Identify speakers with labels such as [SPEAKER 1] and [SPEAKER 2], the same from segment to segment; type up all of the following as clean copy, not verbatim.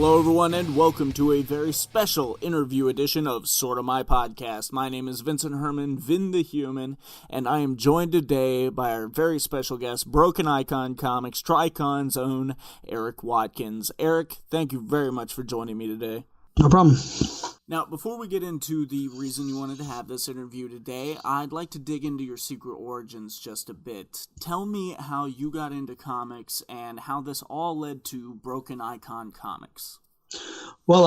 [SPEAKER 1] Hello everyone and welcome to a very special interview edition of Sorta My Podcast. My name is Vincent Herman, Vin the Human, and I am joined today by our very special guest, Broken Icon Comics, Tricon's own Eric Watkins. Eric, thank you very much for joining me today.
[SPEAKER 2] No problem.
[SPEAKER 1] Now, before we get into the reason you wanted to have this interview today, I'd like to dig into your secret origins just a bit. Tell me how you got into comics and how this all led to Broken Icon Comics.
[SPEAKER 2] Well,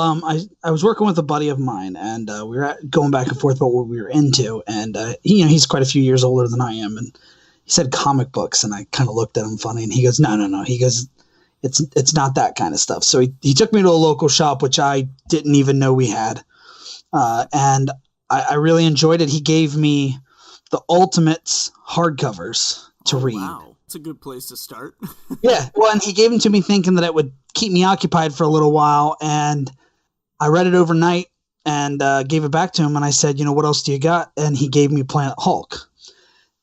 [SPEAKER 2] I was working with a buddy of mine, and we were going back and forth about what we were into, and he's quite a few years older than I am, and he said comic books, and I kind of looked at him funny, and he goes, no. He goes, it's not that kind of stuff. So he took me to a local shop, which I didn't even know we had. And I really enjoyed it. He gave me the Ultimates hardcovers to read.
[SPEAKER 1] Wow, that's a good place to start.
[SPEAKER 2] Yeah, well, and he gave them to me thinking that it would keep me occupied for a little while, and I read it overnight and gave it back to him, and I said, what else do you got? And he gave me Planet Hulk,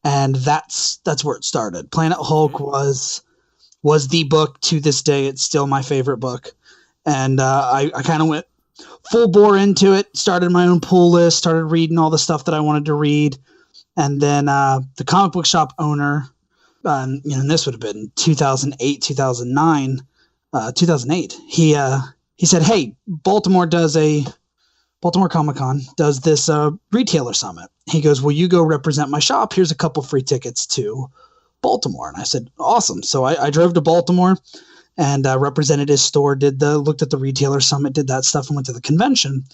[SPEAKER 2] and that's where it started. Planet Hulk was the book. To this day, it's still my favorite book, and I kind of went full bore into it, started my own pull list, started reading all the stuff that I wanted to read. And then the comic book shop owner, and this would have been 2008, 2008, he said, hey, Baltimore Comic-Con does this retailer summit. He goes, will you go represent my shop? Here's a couple free tickets to Baltimore. And I said, awesome. So I drove to Baltimore and represented his store, looked at the retailer summit, did that stuff, and went to the convention.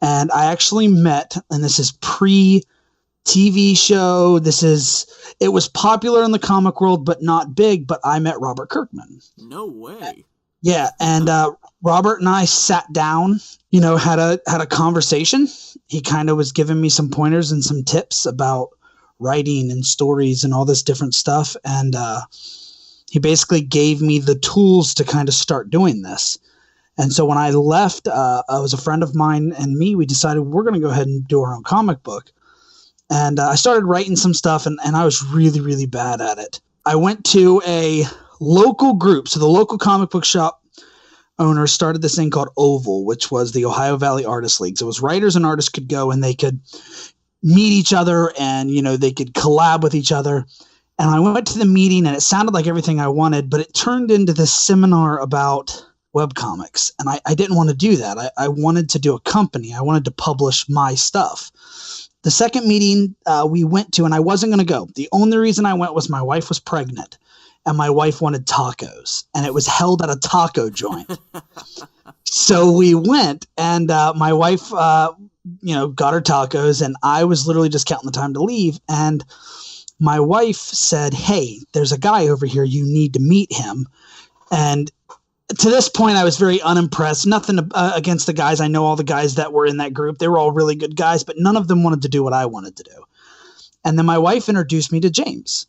[SPEAKER 2] And I actually met, and this is pre-TV show, it was popular in the comic world, but not big, but I met Robert Kirkman.
[SPEAKER 1] No way.
[SPEAKER 2] Yeah, and Robert and I sat down, had a conversation. He kind of was giving me some pointers and some tips about writing and stories and all this different stuff, and he basically gave me the tools to kind of start doing this. And so when I left, I was a friend of mine and me, we decided we're going to go ahead and do our own comic book. And I started writing some stuff, and I was really, really bad at it. I went to a local group. So the local comic book shop owner started this thing called Odle, which was the Ohio Valley Artists League. So it was writers and artists could go and they could meet each other and, they could collab with each other. And I went to the meeting, and it sounded like everything I wanted, but it turned into this seminar about webcomics. And I didn't want to do that. I wanted to do a company. I wanted to publish my stuff. The second meeting we went to, and I wasn't going to go. The only reason I went was my wife was pregnant, and my wife wanted tacos, and it was held at a taco joint. So we went, and my wife, got her tacos, and I was literally just counting the time to leave. And my wife said, hey, there's a guy over here. You need to meet him. And to this point, I was very unimpressed. Nothing against the guys. I know all the guys that were in that group. They were all really good guys, but none of them wanted to do what I wanted to do. And then my wife introduced me to James.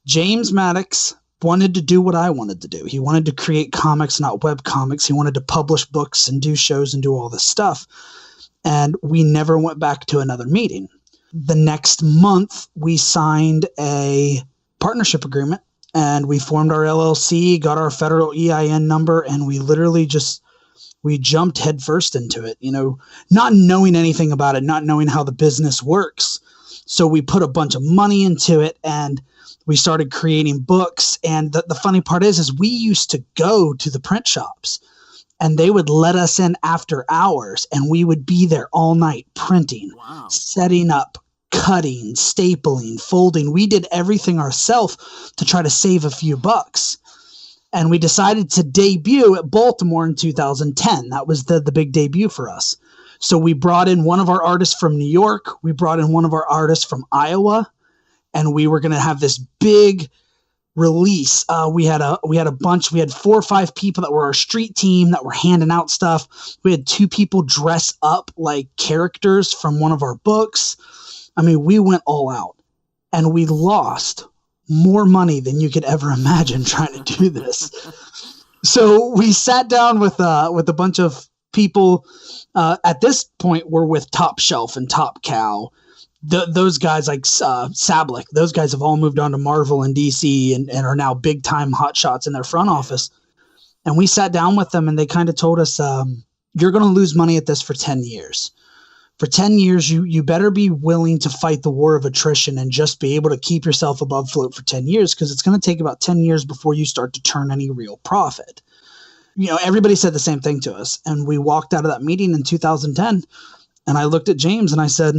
[SPEAKER 2] James Maddox wanted to do what I wanted to do. He wanted to create comics, not web comics. He wanted to publish books and do shows and do all this stuff. And we never went back to another meeting. The next month, we signed a partnership agreement, and we formed our LLC, got our federal EIN number, and we literally we jumped headfirst into it, not knowing anything about it, not knowing how the business works. So we put a bunch of money into it, and we started creating books. And the funny part is we used to go to the print shops, and they would let us in after hours, and we would be there all night printing, setting up, cutting, stapling, folding. We did everything ourselves to try to save a few bucks. And we decided to debut at Baltimore in 2010. That was the big debut for us. So we brought in one of our artists from New York. We brought in one of our artists from Iowa. And we were going to have this big release. We had a bunch. We had 4 or 5 people that were our street team that were handing out stuff. We had 2 people dress up like characters from one of our books. I mean, we went all out, and we lost more money than you could ever imagine trying to do this. So we sat down with a bunch of people. At this point, we're with Top Shelf and Top Cow. Those guys like Sablik, those guys have all moved on to Marvel and DC and are now big time hotshots in their front office. And we sat down with them and they kind of told us, you're going to lose money at this for 10 years. For 10 years, you better be willing to fight the war of attrition and just be able to keep yourself above float for 10 years, because it's going to take about 10 years before you start to turn any real profit. Everybody said the same thing to us. And we walked out of that meeting in 2010, and I looked at James and I said,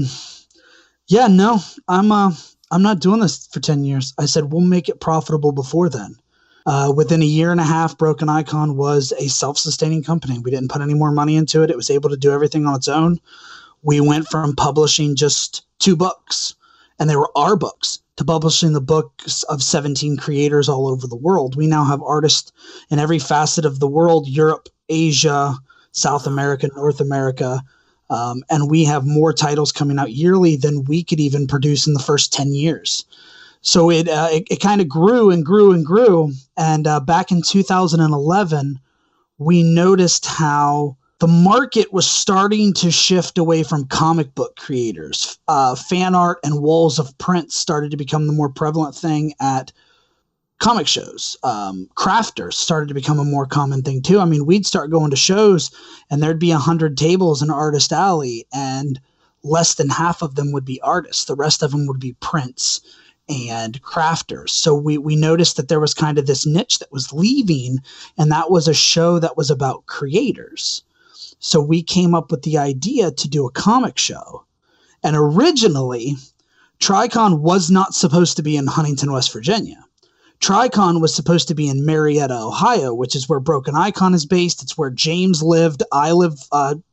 [SPEAKER 2] yeah, no, I'm not doing this for 10 years. I said, we'll make it profitable before then. Within a year and a half, Broken Icon was a self-sustaining company. We didn't put any more money into it. It was able to do everything on its own. We went from publishing just 2 books, and they were our books, to publishing the books of 17 creators all over the world. We now have artists in every facet of the world: Europe, Asia, South America, North America. And we have more titles coming out yearly than we could even produce in the first 10 years. So it kind of grew and grew and grew. And back in 2011, we noticed how the market was starting to shift away from comic book creators. Fan art and walls of print started to become the more prevalent thing at comic shows. Crafters started to become a more common thing too. I mean, we'd start going to shows and there'd be 100 tables in Artist Alley, and less than half of them would be artists. The rest of them would be prints and crafters. So we noticed that there was kind of this niche that was leaving, and that was a show that was about creators. So we came up with the idea to do a comic show. And originally, Tricon was not supposed to be in Huntington, West Virginia. Tricon was supposed to be in Marietta, Ohio, which is where Broken Icon is based. It's where James lived. I live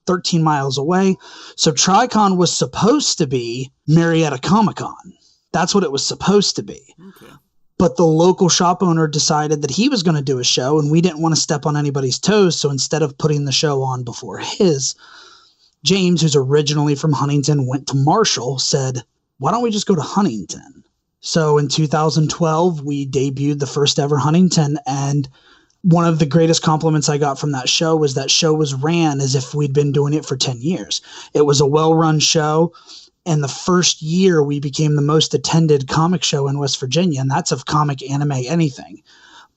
[SPEAKER 2] 13 miles away. So Tricon was supposed to be Marietta Comic-Con. That's what it was supposed to be.
[SPEAKER 1] Okay.
[SPEAKER 2] But the local shop owner decided that he was going to do a show, and we didn't want to step on anybody's toes. So instead of putting the show on before his, James, who's originally from Huntington, went to Marshall, said, why don't we just go to Huntington? So in 2012, we debuted the first ever Huntington, and one of the greatest compliments I got from that show was ran as if we'd been doing it for 10 years. It was a well-run show. And the first year, we became the most attended comic show in West Virginia, and that's of comic, anime, anything.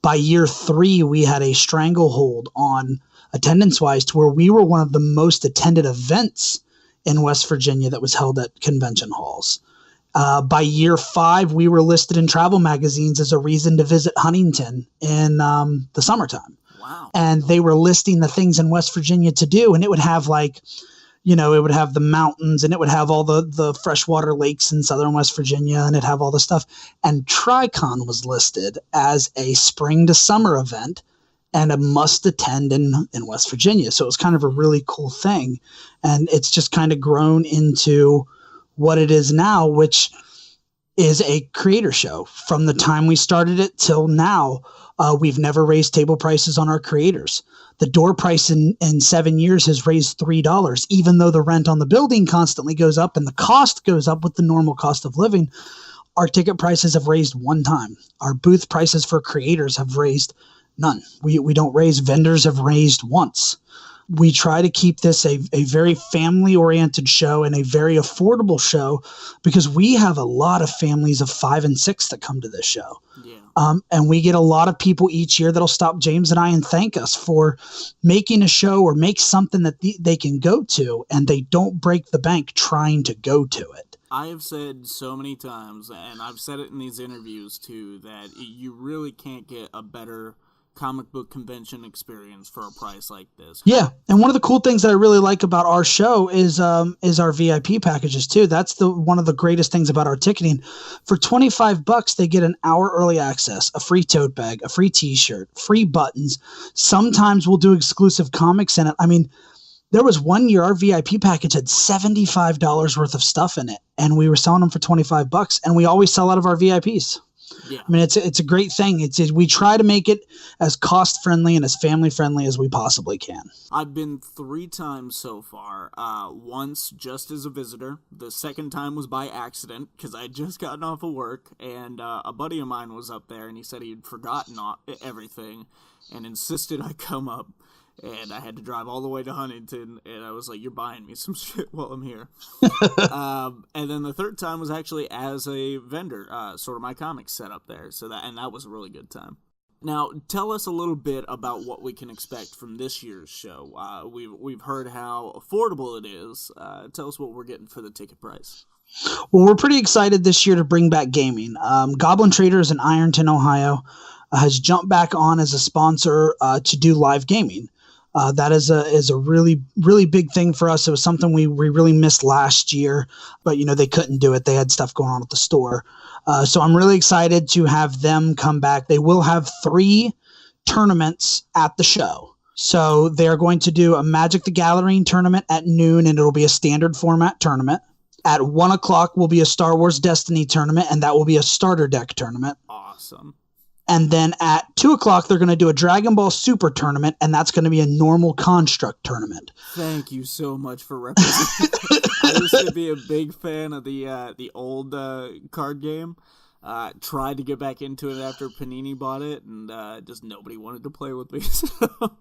[SPEAKER 2] By year 3, we had a stranglehold on attendance-wise to where we were one of the most attended events in West Virginia that was held at convention halls. By year 5, we were listed in travel magazines as a reason to visit Huntington in the summertime.
[SPEAKER 1] Wow.
[SPEAKER 2] And they were listing the things in West Virginia to do, and it would have it would have the mountains, and it would have all the freshwater lakes in southern West Virginia, and it'd have all the stuff. And Tricon was listed as a spring to summer event and a must attend in West Virginia. So it was kind of a really cool thing. And it's just kind of grown into what it is now, which is a creator show. From the time we started it till now, we've never raised table prices on our creators. The door price in 7 years has raised $3, even though the rent on the building constantly goes up and the cost goes up with the normal cost of living. Our ticket prices have raised one time. Our booth prices for creators have raised none. We don't raise. Vendors have raised once. We try to keep this a very family-oriented show and a very affordable show, because we have a lot of families of 5 and 6 that come to this show.
[SPEAKER 1] Yeah.
[SPEAKER 2] And we get a lot of people each year that'll stop James and I and thank us for making a show or make something that they can go to, and they don't break the bank trying to go to it.
[SPEAKER 1] I have said so many times, and I've said it in these interviews too, that you really can't get a better comic book convention experience for a price like this.
[SPEAKER 2] Yeah, and one of the cool things that I really like about our show is our VIP packages too. That's one of the greatest things about our ticketing. For $25, they get an hour early access, a free tote bag, a free T-shirt, free buttons. Sometimes we'll do exclusive comics in it. I mean, there was one year our VIP package had $75 worth of stuff in it, and we were selling them for $25, and we always sell out of our VIPs.
[SPEAKER 1] Yeah.
[SPEAKER 2] I mean, it's a great thing. We try to make it as cost friendly and as family friendly as we possibly can.
[SPEAKER 1] I've been 3 times so far. Once just as a visitor. The second time was by accident because I had just gotten off of work, and a buddy of mine was up there, and he said he had forgotten everything and insisted I come up. And I had to drive all the way to Huntington, and I was like, you're buying me some shit while I'm here. And then the third time was actually as a vendor, Sorta My Comics set up there. So that was a really good time. Now, tell us a little bit about what we can expect from this year's show. We've heard how affordable it is. Tell us what we're getting for the ticket price.
[SPEAKER 2] Well, we're pretty excited this year to bring back gaming. Goblintreaters in Ironton, Ohio, has jumped back on as a sponsor to do live gaming. That is a really, really big thing for us. It was something we really missed last year, but they couldn't do it. They had stuff going on at the store. So I'm really excited to have them come back. They will have 3 tournaments at the show. So they're going to do a Magic the Gathering tournament at noon, and it'll be a standard format tournament. At 1 o'clock will be a Star Wars Destiny tournament, and that will be a starter deck tournament.
[SPEAKER 1] Awesome.
[SPEAKER 2] And then at 2 o'clock, they're going to do a Dragon Ball Super tournament, and that's going to be a normal construct tournament.
[SPEAKER 1] Thank you so much for representing. I used to be a big fan of the old card game. Tried to get back into it after Panini bought it, and just nobody wanted to play with me. So.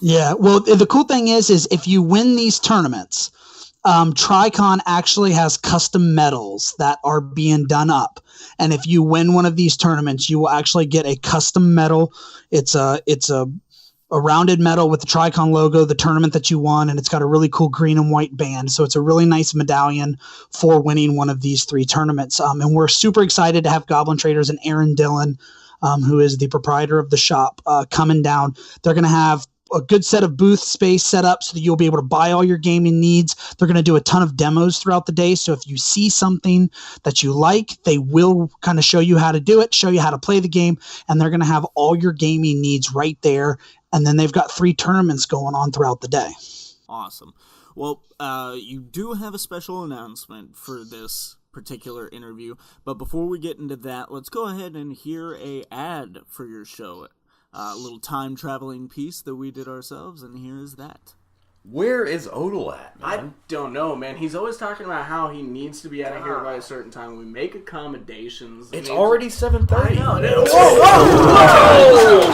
[SPEAKER 2] Yeah, well, the cool thing is if you win these tournaments, Tricon actually has custom medals that are being done up. And if you win one of these tournaments, you will actually get a custom medal. It's a rounded medal with the Tricon logo, the tournament that you won, and it's got a really cool green and white band. So it's a really nice medallion for winning one of these 3 tournaments. And we're super excited to have Goblintreaters and Aaron Dillon, who is the proprietor of the shop, coming down. They're going to have a good set of booth space set up so that you'll be able to buy all your gaming needs. They're going to do a ton of demos throughout the day. So if you see something that you like, they will kind of show you how to do it, show you how to play the game, and they're going to have all your gaming needs right there. And then they've got 3 tournaments going on throughout the day.
[SPEAKER 1] Awesome. Well, you do have a special announcement for this particular interview, but before we get into that, let's go ahead and hear a ad for your show. A little time-traveling piece that we did ourselves, and here is that.
[SPEAKER 3] Where is Odle at, man?
[SPEAKER 1] I don't know, man. He's always talking about how he needs to be out of here by a certain time. We make accommodations.
[SPEAKER 3] It's already 7:30.
[SPEAKER 1] I know.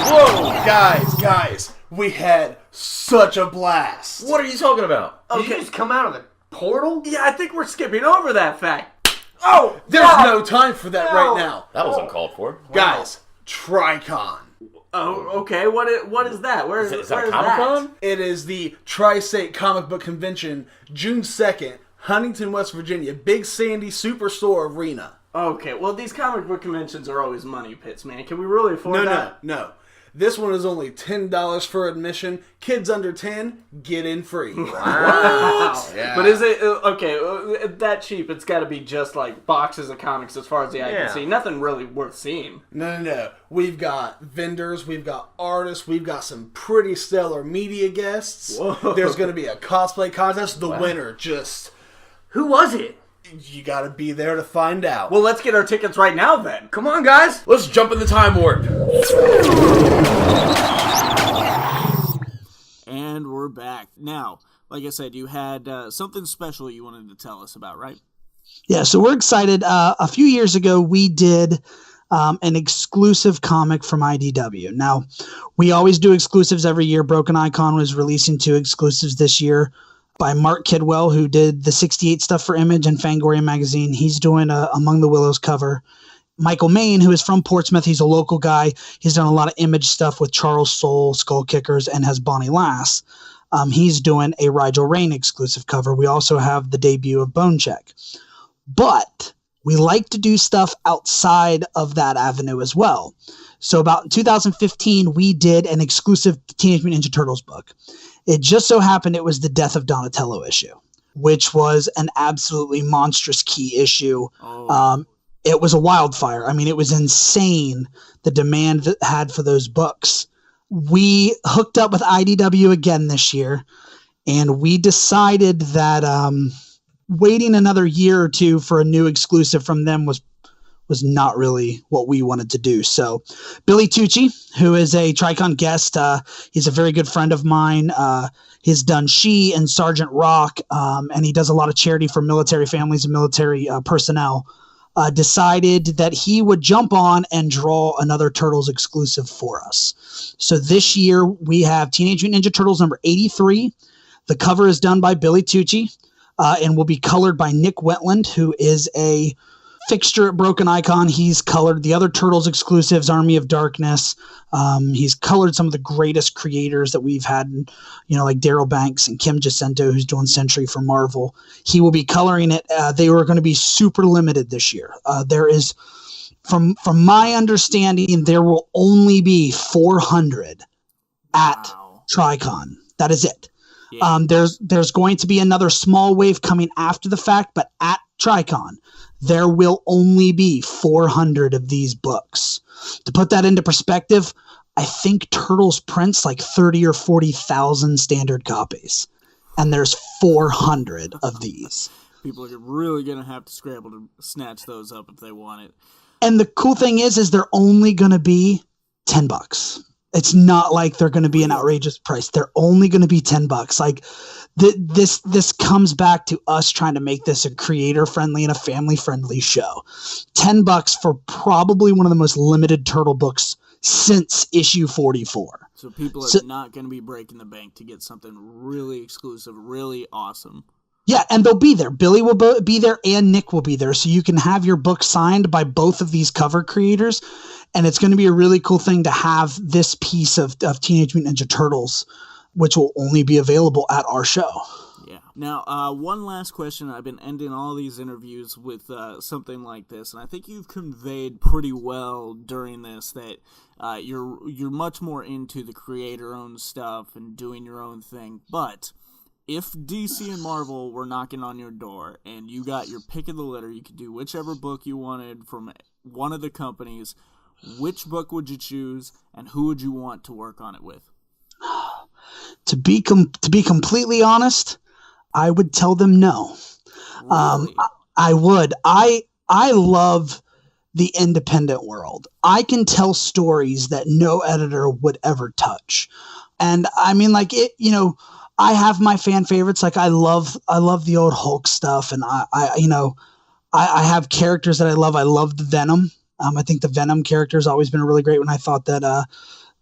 [SPEAKER 3] Whoa! Guys, we had such a blast.
[SPEAKER 4] What are you talking about?
[SPEAKER 3] Okay.
[SPEAKER 4] Did you just come out of the portal?
[SPEAKER 1] Yeah, I think we're skipping over that fact.
[SPEAKER 3] Oh! There's no time for that right now.
[SPEAKER 4] That was uncalled for.
[SPEAKER 3] Guys, Tricon.
[SPEAKER 1] Oh, okay. What is that? Where
[SPEAKER 4] Is that a Comic-Con?
[SPEAKER 3] It is the Tri-State Comic Book Convention, June 2nd, Huntington, West Virginia, Big Sandy Superstore Arena.
[SPEAKER 1] Okay, well, these comic book conventions are always money pits, man. Can we really afford that?
[SPEAKER 3] No. This one is only $10 for admission. Kids under 10, get in free.
[SPEAKER 1] Wow.
[SPEAKER 3] Yeah.
[SPEAKER 1] But is it, okay, that cheap? It's got to be just like boxes of comics as far as the eye can see. Nothing really worth seeing.
[SPEAKER 3] No. We've got vendors, we've got artists, we've got some pretty stellar media guests.
[SPEAKER 1] Whoa.
[SPEAKER 3] There's going to be a cosplay contest. The winner just...
[SPEAKER 4] Who was it?
[SPEAKER 3] You got to be there to find out.
[SPEAKER 1] Well, let's get our tickets right now, then.
[SPEAKER 4] Come on, guys.
[SPEAKER 3] Let's jump in the time warp.
[SPEAKER 1] And we're back. Now, like I said, you had something special you wanted to tell us about, right?
[SPEAKER 2] Yeah, so we're excited. A few years ago, we did an exclusive comic from IDW. Now, we always do exclusives every year. Broken Icon was releasing 2 exclusives this year by Mark Kidwell, who did the 68 stuff for Image and Fangoria magazine. He's doing a Among the Willows cover. Michael Main, who is from Portsmouth, he's a local guy. He's done a lot of Image stuff with Charles Soule, Skull Kickers, and has Bonnie Lass. He's doing a Rigel Rain exclusive cover. We also have the debut of Bone Check. But we like to do stuff outside of that avenue as well. So about 2015, we did an exclusive Teenage Mutant Ninja Turtles book. It just so happened it was the Death of Donatello issue, which was an absolutely monstrous key issue.
[SPEAKER 1] Oh.
[SPEAKER 2] It was a wildfire. I mean, it was insane, the demand that had for those books. We hooked up with IDW again this year, and we decided that waiting another year or 2 for a new exclusive from them was not really what we wanted to do. So Billy Tucci, who is a Tricon guest, he's a very good friend of mine. He's done She and Sergeant Rock, and he does a lot of charity for military families and military personnel. Decided that he would jump on and draw another Turtles exclusive for us. So this year we have Teenage Mutant Ninja Turtles number 83. The cover is done by Billy Tucci and will be colored by Nick Wetland, who is a fixture at Broken Icon. He's colored the other Turtles exclusives, Army of Darkness. He's colored some of the greatest creators that we've had, like Daryl Banks and Kim Jacinto, who's doing Sentry for Marvel. He will be coloring it. They were going to be super limited this year. There is, from my understanding, there will only be 400 at Tricon. That is it. Yeah. There's going to be another small wave coming after the fact, but at Tricon, there will only be 400 of these books. To put that into perspective, I think Turtles prints like 30 or 40,000 standard copies, and there's 400 of these.
[SPEAKER 1] People are really going to have to scramble to snatch those up if they want it.
[SPEAKER 2] And the cool thing is they're only going to be $10. It's not like they're going to be an outrageous price. They're only going to be $10. Like this comes back to us trying to make this a creator-friendly and a family-friendly show. $10 for probably one of the most limited Turtle books since issue 44.
[SPEAKER 1] So people are not going to be breaking the bank to get something really exclusive, really awesome.
[SPEAKER 2] Yeah, and they'll be there. Billy will be there and Nick will be there. So you can have your book signed by both of these cover creators. And it's going to be a really cool thing to have this piece of Teenage Mutant Ninja Turtles, which will only be available at our show.
[SPEAKER 1] Yeah. Now, one last question. I've been ending all these interviews with something like this, and I think you've conveyed pretty well during this that you're much more into the creator-owned stuff and doing your own thing. But if DC and Marvel were knocking on your door and you got your pick of the litter, you could do whichever book you wanted from one of the companies. Which book would you choose, and who would you want to work on it with?
[SPEAKER 2] To be completely honest, I would tell them no.
[SPEAKER 1] Really?
[SPEAKER 2] I would. I love the independent world. I can tell stories that no editor would ever touch, and I mean, like it. I have my fan favorites. Like I love the old Hulk stuff, and I have characters that I love. I love the Venom. I think the Venom character has always been really great. When I thought that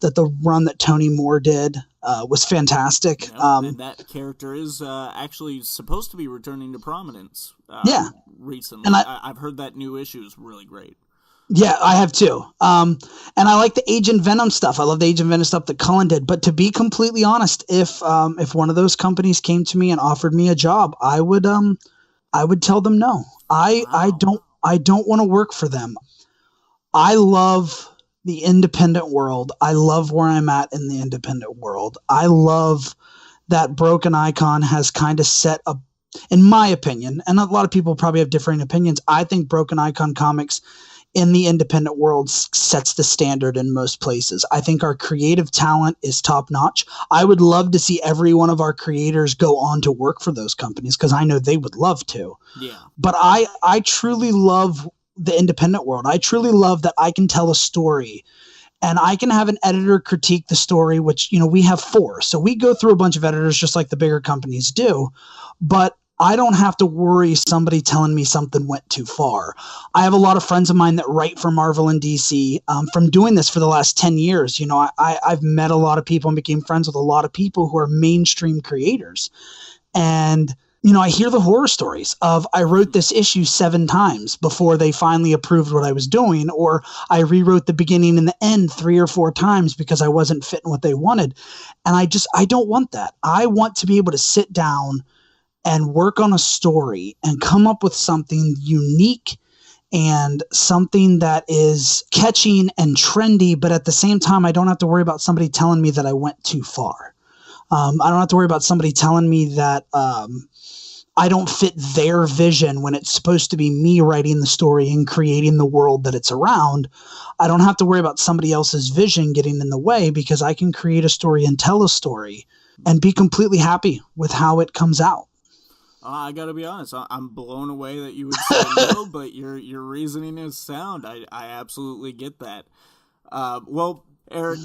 [SPEAKER 2] the run that Tony Moore did was fantastic.
[SPEAKER 1] And that character is actually supposed to be returning to prominence. Recently, and I've heard that new issue is really great.
[SPEAKER 2] Yeah, I have too. And I like the Agent Venom stuff. I love the Agent Venom stuff that Cullen did. But to be completely honest, if one of those companies came to me and offered me a job, I would tell them no. I don't want to work for them. I love the independent world. I love where I'm at in the independent world. I love that Broken Icon has kind of set up, in my opinion, and a lot of people probably have differing opinions. I think Broken Icon Comics in the independent world sets the standard in most places. I think our creative talent is top notch. I would love to see every one of our creators go on to work for those companies because I know they would love to.
[SPEAKER 1] Yeah.
[SPEAKER 2] But I truly love the independent world. I truly love that I can tell a story and I can have an editor critique the story, which, we have 4. So we go through a bunch of editors just like the bigger companies do, but I don't have to worry somebody telling me something went too far. I have a lot of friends of mine that write for Marvel and DC from doing this for the last 10 years. I've met a lot of people and became friends with a lot of people who are mainstream creators. And I hear the horror stories of I wrote this issue 7 times before they finally approved what I was doing, or I rewrote the beginning and the end 3 or 4 times because I wasn't fitting what they wanted. And I don't want that. I want to be able to sit down and work on a story and come up with something unique and something that is catching and trendy, but at the same time, I don't have to worry about somebody telling me that I went too far. I don't have to worry about somebody telling me that I don't fit their vision when it's supposed to be me writing the story and creating the world that it's around. I don't have to worry about somebody else's vision getting in the way because I can create a story and tell a story and be completely happy with how it comes out.
[SPEAKER 1] I gotta be honest, I'm blown away that you would say no, but your reasoning is sound. I absolutely get that. Well, Eric,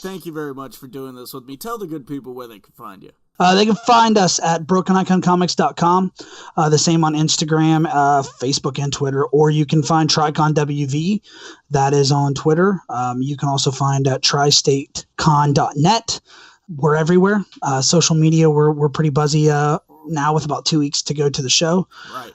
[SPEAKER 1] thank you very much for doing this with me. Tell the good people where they can find you.
[SPEAKER 2] They can find us at brokeniconcomics.com, the same on Instagram, Facebook, and Twitter, or you can find Tricon WV, that is on Twitter. You can also find at tristatecon.net. We're everywhere. Social media, we're pretty buzzy now with about 2 weeks to go to the show.
[SPEAKER 1] Right.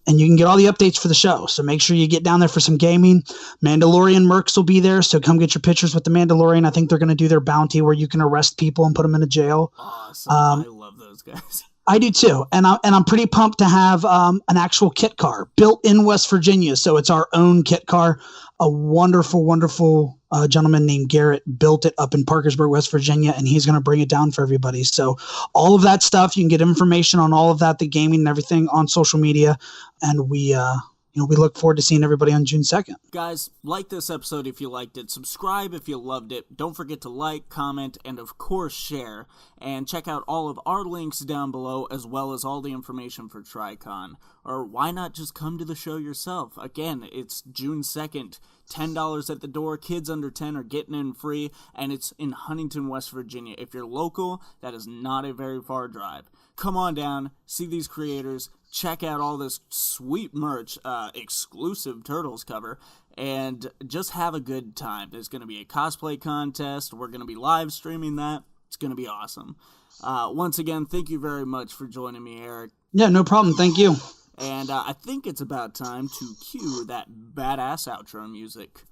[SPEAKER 2] And you can get all the updates for the show. So make sure you get down there for some gaming. Mandalorian mercs will be there. So come get your pictures with the Mandalorian. I think they're going to do their bounty where you can arrest people and put them in a jail.
[SPEAKER 1] Awesome. I love those guys.
[SPEAKER 2] I do too. And I'm pretty pumped to have an actual kit car built in West Virginia. So it's our own kit car. A wonderful, wonderful gentleman named Garrett built it up in Parkersburg, West Virginia, and he's going to bring it down for everybody. So all of that stuff, you can get information on all of that, the gaming and everything on social media. And we look forward to seeing everybody on June 2nd.
[SPEAKER 1] Guys, like this episode if you liked it. Subscribe if you loved it. Don't forget to like, comment, and of course share. And check out all of our links down below as well as all the information for Tricon. Or why not just come to the show yourself? Again, it's June 2nd. $10 at the door. Kids under 10 are getting in free. And it's in Huntington, West Virginia. If you're local, that is not a very far drive. Come on down, see these creators, check out all this sweet merch, exclusive Turtles cover, and just have a good time. There's going to be a cosplay contest. We're going to be live streaming that. It's going to be awesome. Once again, thank you very much for joining me, Eric.
[SPEAKER 2] Yeah, no problem. Thank you.
[SPEAKER 1] And I think it's about time to cue that badass outro music.